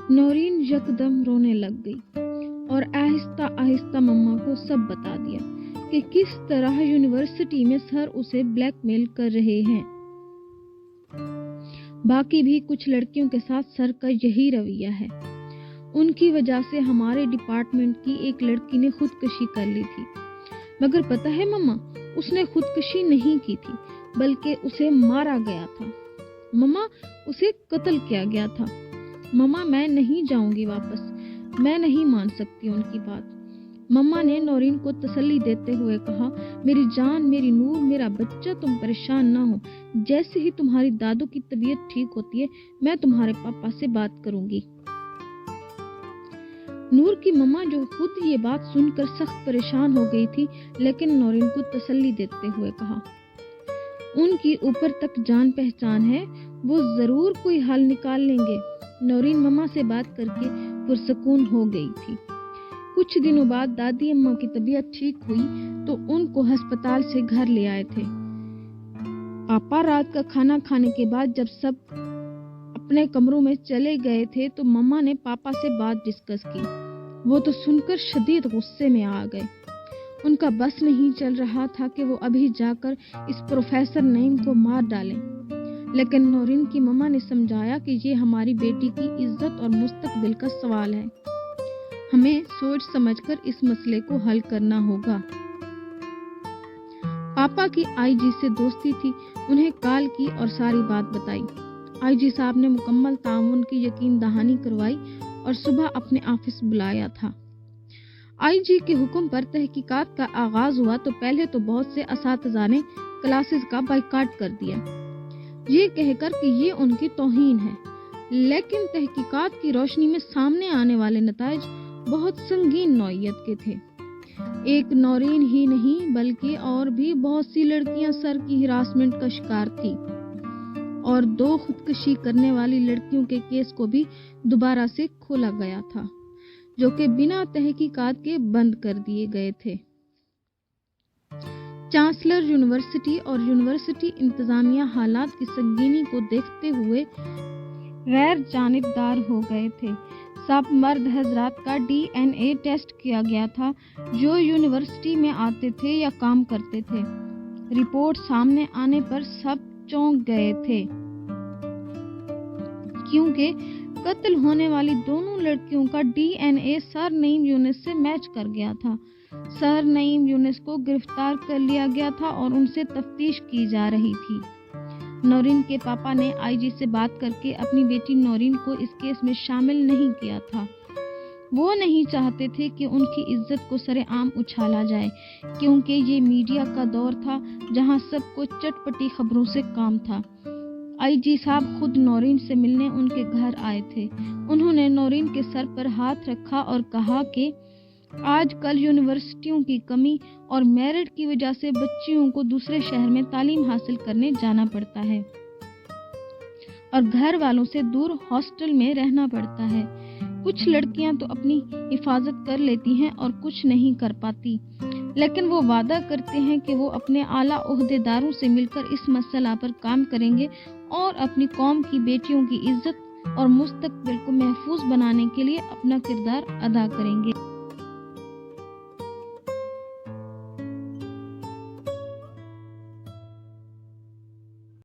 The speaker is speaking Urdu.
نورین یکدم رونے لگ گئی اور آہستہ آہستہ مما کو سب بتا دیا کہ کس طرح یونیورسٹی میں سر اسے بلیک میل کر رہے ہیں۔ باقی بھی کچھ لڑکیوں کے ساتھ سر کا یہی رویہ ہے۔ ان کی وجہ سے ہمارے ڈپارٹمنٹ کی ایک لڑکی نے خودکشی کر لی تھی، مگر پتہ ہے مما، اس نے خودکشی نہیں کی تھی بلکہ اسے مارا گیا تھا۔ مما، اسے قتل کیا گیا تھا۔ مما، میں نہیں جاؤں گی واپس، میں نہیں مان سکتی ان کی بات۔ مما نے نورین کو تسلی دیتے ہوئے کہا، میری جان، میری نور، میرا بچہ، تم پریشان نہ ہو۔ جیسے ہی تمہاری دادو کی طبیعت ٹھیک ہوتی ہے میں تمہارے پاپا سے بات کروں گی۔ نور کی مما جو خود یہ بات سن کر سخت پریشان ہو گئی تھی، لیکن نورین کو تسلی دیتے ہوئے کہا، ان کی اوپر تک جان پہچان ہے، وہ ضرور کوئی حل نکال لیں گے۔ نورین مما سے بات کر کے پرسکون ہو گئی تھی۔ کچھ دنوں بعد دادی اماں کی طبیعت ٹھیک ہوئی تو ان کو ہسپتال سے گھر لے آئے تھے۔ پاپا رات کا کھانا کھانے کے بعد جب سب اپنے کمروں میں چلے گئے تھے تو مما نے پاپا سے بات ڈسکس کی۔ وہ تو سن کر شدید غصے میں آ گئے۔ ان کا بس نہیں چل رہا تھا کہ وہ ابھی جا کر اس پروفیسر نعیم کو مار ڈالیں، لیکن نورین کی مما نے سمجھایا کہ یہ ہماری بیٹی کی عزت اور مستقبل کا سوال ہے، ہمیں سوچ سمجھ کر اس مسئلے کو حل کرنا ہوگا۔ پاپا کی آئی جی سے دوستی تھی، انہیں کال کی اور ساری بات بتائی۔ آئی جی صاحب نے مکمل تعاون کی یقین دہانی کروائی اور صبح اپنے آفس بلایا تھا۔ آئی جی کے حکم پر تحقیقات کا آغاز ہوا تو پہلے تو بہت سے اساتذہ نے کلاسز کا بائیکاٹ کر دیا، یہ کہہ کر کہ یہ ان کی توہین ہے، لیکن تحقیقات کی روشنی میں سامنے آنے والے نتائج بہت سنگین نوعیت کے تھے۔ ایک نورین ہی نہیں بلکہ اور بھی بہت سی لڑکیاں سر کی ہراسمنٹ کا شکار تھی، اور 2 خودکشی کرنے والی لڑکیوں کے کیس کو بھی دوبارہ سے کھولا گیا تھا، جو کہ بنا تحقیقات کے بند کر دیے گئے تھے۔ چانسلر یونیورسٹی اور یونیورسٹی انتظامیہ حالات کی سنگینی کو دیکھتے ہوئے غیر جانبدار ہو گئے تھے۔ سب مرد حضرات کا DNA ٹیسٹ کیا گیا تھا جو یونیورسٹی میں آتے تھے یا کام کرتے تھے۔ رپورٹ سامنے آنے پر سب چونک گئے تھے، کیونکہ قتل ہونے والی دونوں لڑکیوں کا DNA سر نعیم یونس سے میچ کر گیا تھا۔ سر نعیم یونس کو گرفتار کر لیا گیا تھا اور ان سے تفتیش کی جا رہی تھی۔ نورین کے پاپا نے آئی جی سے بات کر کے اپنی بیٹی نورین کو اس کیس میں شامل نہیں کیا تھا۔ وہ نہیں چاہتے تھے کہ ان کی عزت کو سر عام اچھالا جائے، کیونکہ یہ میڈیا کا دور تھا جہاں سب کو چٹپٹی خبروں سے کام تھا۔ آئی جی صاحب خود نورین سے ملنے ان کے گھر آئے تھے۔ انہوں نے نورین کے سر پر ہاتھ رکھا اور کہا کہ آج کل یونیورسٹیوں کی کمی اور میرٹ کی وجہ سے بچیوں کو دوسرے شہر میں تعلیم حاصل کرنے جانا پڑتا ہے اور گھر والوں سے دور ہاسٹل میں رہنا پڑتا ہے۔ کچھ لڑکیاں تو اپنی حفاظت کر لیتی ہیں اور کچھ نہیں کر پاتی، لیکن وہ وعدہ کرتے ہیں کہ وہ اپنے اعلیٰ عہدیداروں سے مل کر اس مسئلہ پر کام کریں گے اور اپنی قوم کی بیٹیوں کی عزت اور مستقبل کو محفوظ بنانے کے لیے اپنا کردار ادا کریں گے۔